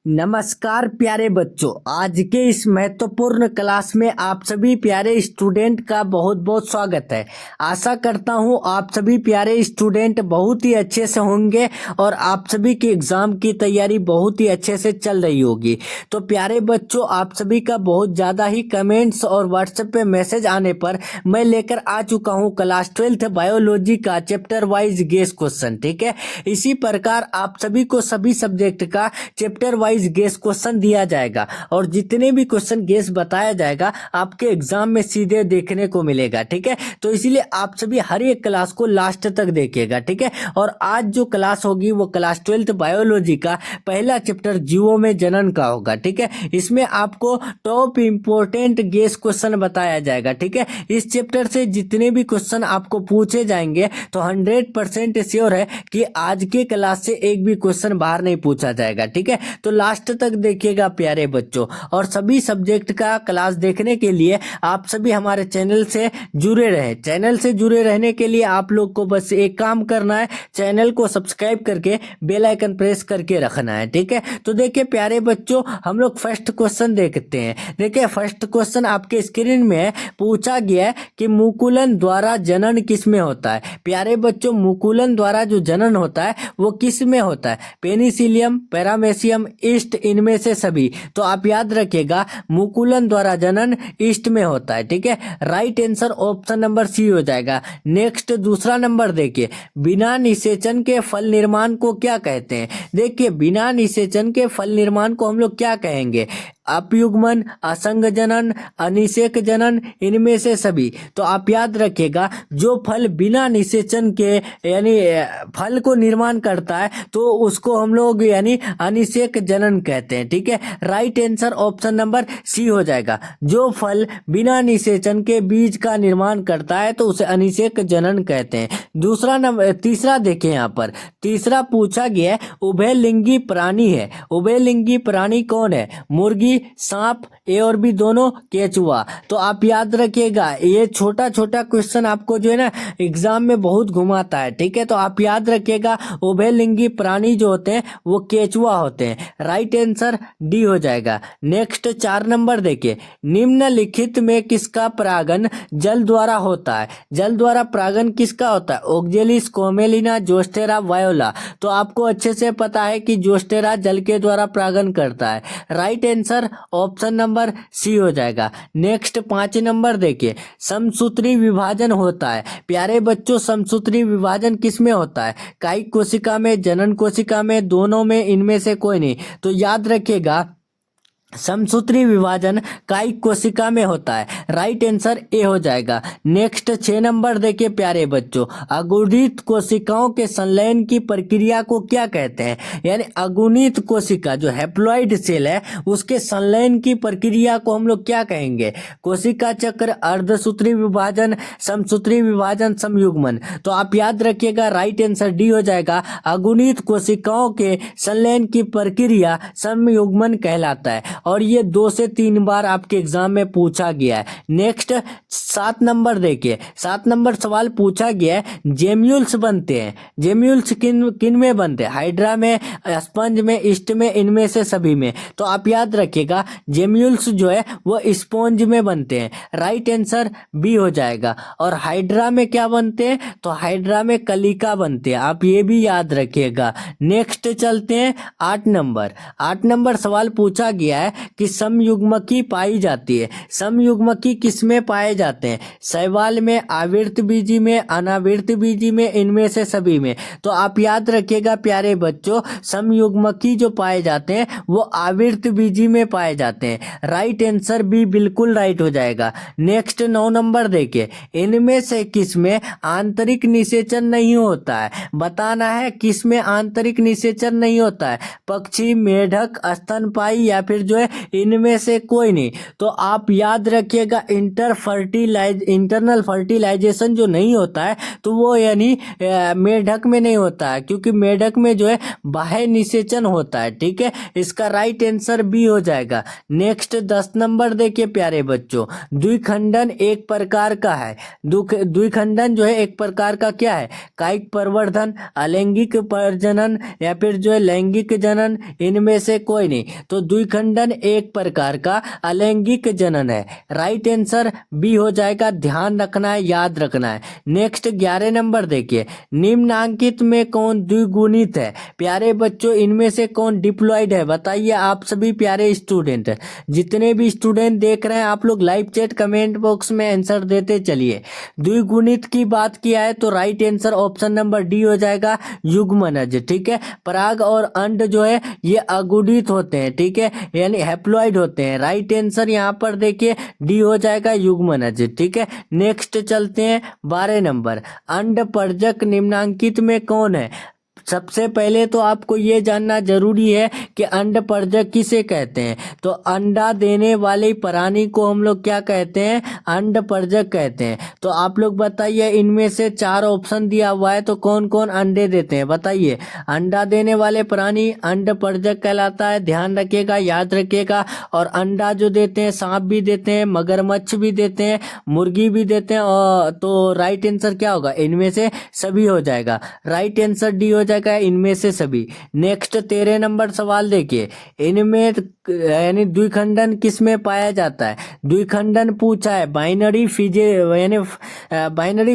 नमस्कार प्यारे बच्चों, आज के इस महत्वपूर्ण क्लास में आप सभी प्यारे स्टूडेंट का बहुत बहुत स्वागत है। आशा करता हूं आप सभी प्यारे स्टूडेंट बहुत ही अच्छे से होंगे और आप सभी की एग्जाम की तैयारी बहुत ही अच्छे से चल रही होगी। तो प्यारे बच्चों, आप सभी का बहुत ज़्यादा ही कमेंट्स और व्हाट्सएप पे मैसेज आने पर मैं लेकर आ चुका हूँ क्लास 12th बायोलॉजी का चैप्टर वाइज गेस क्वेश्चन। ठीक है, इसी प्रकार आप सभी को सभी सब्जेक्ट का चैप्टर वाइज गेस क्वेश्चन दिया जाएगा और जितने भी क्वेश्चन गेस बताया जाएगा आपके एग्जाम में सीधे देखने को मिलेगा। ठीक है, तो इसीलिए आप सभी हर एक क्लास को लास्ट तक देखिएगा। ठीक है, और आज जो क्लास होगी वो क्लास 12th बायोलॉजी का पहला चैप्टर जीवों में जनन का होगा। ठीक है, इसमें आपको टॉप इंपोर्टेंट गेस क्वेश्चन बताया जाएगा। ठीक है, इस चैप्टर से जितने भी क्वेश्चन आपको पूछे जाएंगे तो 100% श्योर है कि आज के क्लास से एक भी क्वेश्चन बाहर नहीं पूछा जाएगा। ठीक है, तो लास्ट तक देखिएगा प्यारे बच्चों। और सभी सब्जेक्ट का क्लास देखने के लिए आप सभी हमारे चैनल से जुड़े रहे। चैनल से जुड़े रहने के लिए आप लोग को बस एक काम करना है, चैनल को सब्सक्राइब करके बेल आइकन प्रेस करके रखना है। ठीक है, तो देखिए प्यारे बच्चों, हम लोग फर्स्ट क्वेश्चन देखते हैं। देखिए फर्स्ट क्वेश्चन आपके स्क्रीन में पूछा गया है कि मुकुलन द्वारा जनन किस में होता है। प्यारे बच्चों, मुकुलन द्वारा जो जनन होता है वो किस में होता है? पेनिसिलियम, पैरामेसियम, ईस्ट, इनमें से सभी। तो आप याद रखिएगा मुकुलन द्वारा जनन ईस्ट में होता है। ठीक है, right answer option number C हो जाएगा। नेक्स्ट दूसरा नंबर देखिए, बिना निषेचन के फल निर्माण को क्या कहते हैं? देखिए बिना निषेचन के फल निर्माण को हम लोग क्या कहेंगे? अपयुग्मन, असंग जनन, अनिषेक जनन, इनमें से सभी। तो आप याद रखिएगा जो फल बिना निषेचन के यानी फल को निर्माण करता है तो उसको हम लोग यानी अनिषेक जनन कहते हैं। ठीक है, right answer option number C हो जाएगा। जो फल बिना निषेचन के बीज का निर्माण करता है तो उसे अनिषेक जनन कहते हैं। दूसरा नंबर, तीसरा देखें, यहाँ पर तीसरा पूछा गया है उभयलिंगी प्राणी है। उभयलिंगी प्राणी कौन है? मुर्गी, सांप, ए और बी दोनों, केचुआ। तो आप याद रखिएगा ये छोटा छोटा क्वेश्चन आपको जो है ना एग्जाम में बहुत घुमाता है। ठीक है, तो आप याद रखिएगा उभयलिंगी प्राणी जो होते हैं वो केचुआ होते हैं। राइट आंसर डी हो जाएगा। नेक्स्ट 4 नंबर देखिए, निम्नलिखित में किसका परागण जल द्वारा होता है? जल द्वारा परागण किसका होता है? ओक्जेलिस, कोमेलिना, जोस्टेरा, वायोला। तो आपको अच्छे से पता है कि जोस्टेरा जल के द्वारा परागण करता है। Right answer option number C हो जाएगा। नेक्स्ट 5 नंबर देखिए, समसूत्री विभाजन होता है। प्यारे बच्चों, समसूत्री विभाजन किस में होता है? कायिक कोशिका में, जनन कोशिका में, दोनों में, इनमें से कोई नहीं। तो याद रखिएगा समसूत्री विभाजन कायिक कोशिका में होता है। राइट आंसर ए हो जाएगा। नेक्स्ट 6 नंबर देखिए प्यारे बच्चों, अगुणित कोशिकाओं के संलयन की प्रक्रिया को क्या कहते हैं? यानी अगुणित कोशिका जो हैप्लॉइड सेल है उसके संलयन की प्रक्रिया को हम लोग क्या कहेंगे? कोशिका चक्र, अर्धसूत्री विभाजन, समसूत्री विभाजन, समयुग्मन। तो आप याद रखिएगा राइट आंसर डी हो जाएगा। अगुणित कोशिकाओं के संलयन की प्रक्रिया समयुग्मन कहलाता है और ये 2 से 3 बार आपके एग्जाम में पूछा गया है। नेक्स्ट 7 नंबर देखिए, 7 नंबर सवाल पूछा गया है, जेम्यूल्स बनते हैं। जेम्यूल्स किन में बनते हैं? हाइड्रा में, स्पंज में, ईस्ट में, इनमें से सभी में। तो आप याद रखिएगा जेम्यूल्स जो है वो स्पंज में बनते हैं। राइट आंसर बी हो जाएगा। और हाइड्रा में क्या बनते हैं? तो हाइड्रा में कलिका बनते हैं, आप ये भी याद रखिएगा। नेक्स्ट चलते हैं 8 नंबर। 8 नंबर सवाल पूछा गया है कि समयुग्मकी पाई जाती है। समयुग्मकी किसमें पाए जाते हैं? शैवाल में, आवर्त बीजी में, अनावर्त बीजी में, इनमें से सभी में। तो आप याद रखिएगा प्यारे बच्चों, समयुग्मकी जो पाए जाते हैं वो आवर्त बीजी में पाए जाते हैं। राइट आंसर बी बिल्कुल राइट हो जाएगा। नेक्स्ट 9 नंबर देखिए, इनमें से किसमें आंतरिक निषेचन नहीं होता है? बताना है किसमें आंतरिक निषेचन नहीं होता है। पक्षी, मेढक, स्तनपायी या फिर जो है इनमें से कोई नहीं। तो आप याद रखिएगा इंटरनल फर्टिलाइजेशन जो नहीं होता है तो वो यानी मेढक में नहीं होता है, क्योंकि मेढक में जो है बाह्य निषेचन होता है। ठीक है, इसका राइट आंसर बी हो जाएगा। नेक्स्ट 10 नंबर देखिए प्यारे बच्चों, द्विखंडन एक प्रकार का है। द्विखंडन जो है एक प्रकार का क्या है? कायिक प्रवर्धन, अलैंगिक प्रजनन या फिर जो है लैंगिक जनन, इनमें से कोई नहीं। तो द्विखंडन एक प्रकार का अलैंगिक जनन है। राइट आंसर बी हो जाएगा। ध्यान रखना है, याद रखना है। नेक्स्ट 11 नंबर देखिए, निम्नांकित में कौन द्विगुणित है? प्यारे बच्चों इनमें से कौन डिप्लॉयड है? बताइए आप सभी प्यारे स्टूडेंट, जितने भी स्टूडेंट देख रहे हैं आप लोग लाइव चैट कमेंट बॉक्स में आंसर देते चलिए। द्विगुणित की बात किया है तो right answer option number D हो जाएगा, युग्मनज। ठीक है, पराग और अंड जो है ये अगुणित होते हैं। ठीक है, यानी हैप्लॉइड होते हैं। राइट आंसर यहाँ पर देखिए डी हो जाएगा, युग्मनज। ठीक है, नेक्स्ट चलते हैं 12 नंबर, अंड पर्जक निम्नांकित में कौन है? सबसे पहले तो आपको ये जानना जरूरी है कि अंड पर्जक किसे कहते हैं। तो अंडा देने वाले प्राणी को हम लोग क्या कहते हैं? अंड पर्जक कहते हैं। तो आप लोग बताइए, इनमें से 4 ऑप्शन दिया हुआ है तो कौन कौन अंडे देते हैं? बताइए। अंडा देने वाले प्राणी अंड पर्जक कहलाता है, ध्यान रखिएगा, याद रखिएगा। और अंडा जो देते हैं, सांप भी देते हैं, मगरमच्छ भी देते हैं, मुर्गी भी देते हैं। और तो राइट आंसर क्या होगा? इनमें से सभी हो जाएगा। राइट आंसर डी हो जाएगा, इनमें से सभी। नेक्स्ट 13 नंबर सवाल देखिए, इनमें यानी द्विखंडन किस में पाया जाता है? द्विखंडन पूछा है, बाइनरी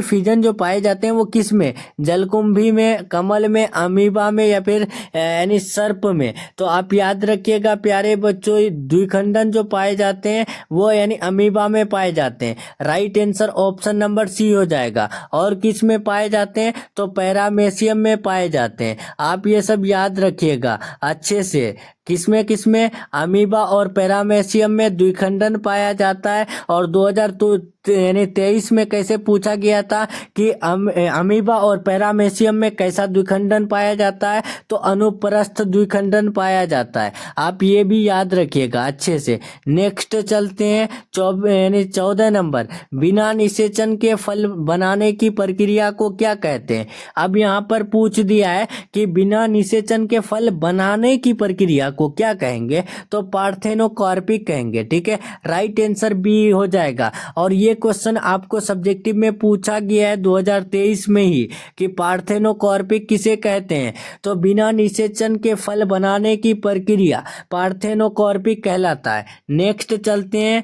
फिजन जो पाए जाते हैं वो किस में? जलकुंभी में, कमल में, अमीबा में या फिर यानी सर्प में? तो आप याद रखिएगा प्यारे बच्चों, द्विखंडन जो पाए जाते हैं वो यानी अमीबा में पाए जाते हैं। Right answer option number C हो जाएगा। और किस में पाए जाते हैं? तो पैरामेशियम में पाए जाते हैं। आप ये सब याद रखिएगा अच्छे से। किसमें अमीबा और पैरामेशियम में द्विखंडन पाया जाता है। और 2023 में कैसे पूछा गया था कि अमीबा और पैरामेशियम में कैसा द्विखंडन पाया जाता है? तो अनुप्रस्थ द्विखंडन पाया जाता है। आप ये भी याद रखिएगा अच्छे से। नेक्स्ट चलते हैं 14 नंबर, बिना निषेचन के फल बनाने की प्रक्रिया को क्या कहते हैं? अब यहाँ पर पूछ दिया है कि बिना निषेचन के फल बनाने की प्रक्रिया को क्या कहेंगे? तो पार्थेनोकार्पिक कहेंगे। ठीक है, राइट आंसर बी हो जाएगा। और ये क्वेश्चन आपको सब्जेक्टिव में पूछा गया है 2023 में ही कि पार्थेनोकार्पिक किसे कहते हैं? तो बिना निषेचन के फल बनाने की प्रक्रिया पार्थेनोकार्पिक कहलाता है। नेक्स्ट चलते हैं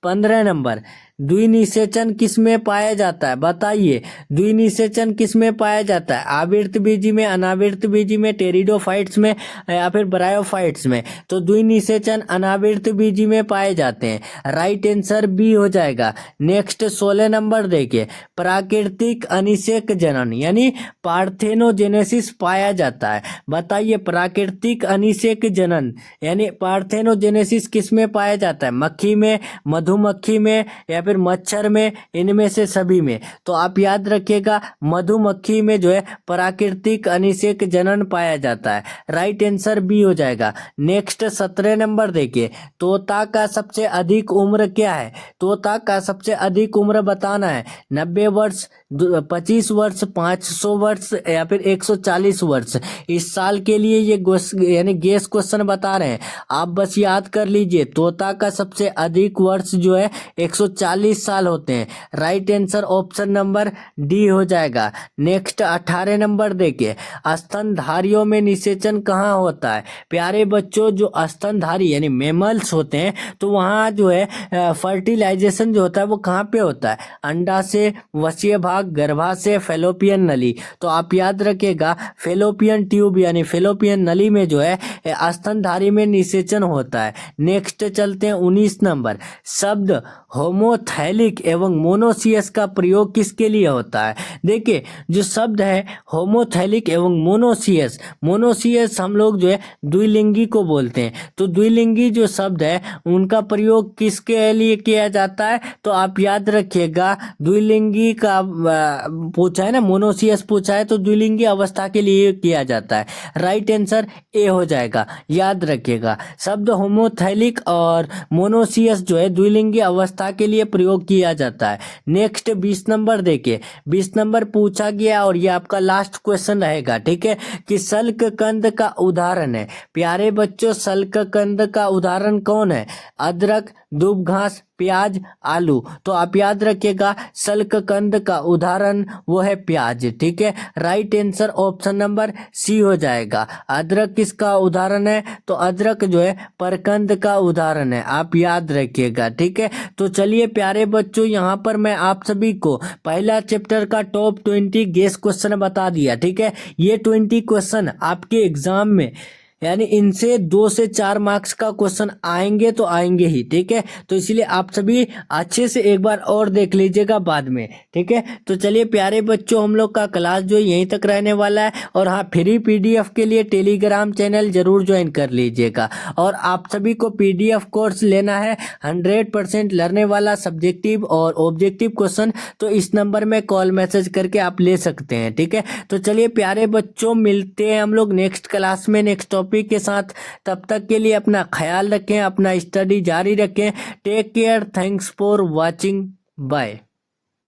15 नंबर, द्विनिषेचन किस में पाया जाता है? बताइए, द्विनिषेचन किस में पाया जाता है? आवृत बीजी में, अनावृत बीजी में, टेरिडोफाइट्स में या फिर ब्रायोफाइट्स में? तो द्विनिषेचन अनावृत बीजी में पाए जाते हैं। राइट आंसर बी हो जाएगा। नेक्स्ट 16 नंबर देखिए, प्राकृतिक अनिषेक जनन यानी पार्थेनोजेनेसिस पाया जाता है। बताइए, प्राकृतिक अनिषेक जनन यानी पार्थेनोजेनेसिस किस में पाया जाता है? मक्खी में, मधुमक्खी में या फिर मच्छर में? इनमें से सभी में। तो आप याद रखिएगा, मधुमक्खी में जो है प्राकृतिक अनिषेक जनन पाया जाता है। राइट आंसर बी हो जाएगा। नेक्स्ट 17 नंबर देखिए, तोता का सबसे अधिक उम्र क्या है? तोता का सबसे अधिक उम्र बताना है। 90 वर्ष, 25 वर्ष, 500 वर्ष या फिर 140 वर्ष। इस साल के लिए ये यानी गेस क्वेश्चन बता रहे हैं। आप बस याद कर लीजिए, तोता का सबसे अधिक वर्ष जो है 140 साल होते हैं। Right answer option number D हो जाएगा। नेक्स्ट 18 नंबर देखिए, स्तनधारियों में निषेचन कहाँ होता है? प्यारे बच्चों, जो स्तनधारी यानी मेमल्स होते हैं तो वहाँ जो है फर्टिलाइजेशन जो होता है वो कहाँ पे होता है? अंडा से, वसीय भाग, गर्भाशय, फेलोपियन नली। तो आप याद रखिएगा, फेलोपियन ट्यूब यानी फेलोपियन नली में जो है स्तनधारी में निषेचन होता है। नेक्स्ट चलते हैं 19 नंबर, शब्द होमोथैलिक एवं मोनोसियस का प्रयोग किसके लिए होता है? देखिए, जो शब्द है होमोथैलिक एवं मोनोसियस, मोनोसियस हम लोग जो है द्विलिंगी को बोलते हैं। तो द्विलिंगी जो शब्द है उनका प्रयोग किसके लिए किया जाता है? तो आप याद रखिएगा, द्विलिंगी का पूछा है ना, मोनोसियस पूछा है, तो द्विलिंगी अवस्था के लिए किया जाता है। राइट आंसर ए हो जाएगा, याद रखिएगा। शब्द होमोथैलिक और मोनोसियस जो है द्विलिंगी अवस्था के लिए प्रयोग किया जाता है। नेक्स्ट 20 नंबर देखिए, 20 नंबर पूछा गया और ये आपका लास्ट क्वेश्चन रहेगा, ठीक है, कि शल्ककंद का उदाहरण है। प्यारे बच्चों, शल्ककंद का उदाहरण कौन है? अदरक, दूब घास, प्याज, आलू। तो आप याद रखिएगा शल्ककंद का उदाहरण वो है प्याज, ठीक है। Right answer option number C हो जाएगा। अदरक किसका उदाहरण है? तो अदरक जो है परकंद का उदाहरण है, आप याद रखिएगा, ठीक है। तो चलिए प्यारे बच्चों, यहाँ पर मैं आप सभी को पहला चैप्टर का टॉप 20 गेस क्वेश्चन बता दिया, ठीक है। ये 20 क्वेश्चन आपके एग्जाम में यानी इनसे 2 से 4 मार्क्स का क्वेश्चन आएंगे तो आएंगे ही, ठीक है। तो इसलिए आप सभी अच्छे से एक बार और देख लीजिएगा बाद में, ठीक है। तो चलिए प्यारे बच्चों, हम लोग का क्लास जो यहीं तक रहने वाला है। और हाँ, फ्री पीडीएफ के लिए टेलीग्राम चैनल जरूर ज्वाइन कर लीजिएगा। और आप सभी को पीडीएफ कोर्स लेना है 100% लर्ने वाला सब्जेक्टिव और ऑब्जेक्टिव क्वेश्चन, तो इस नंबर में कॉल मैसेज करके आप ले सकते हैं, ठीक है। तो चलिए प्यारे बच्चों, मिलते हैं हम लोग नेक्स्ट क्लास में नेक्स्ट टॉपिक के साथ। तब तक के लिए अपना ख्याल रखें, अपना स्टडी जारी रखें। Take care, thanks for watching, bye.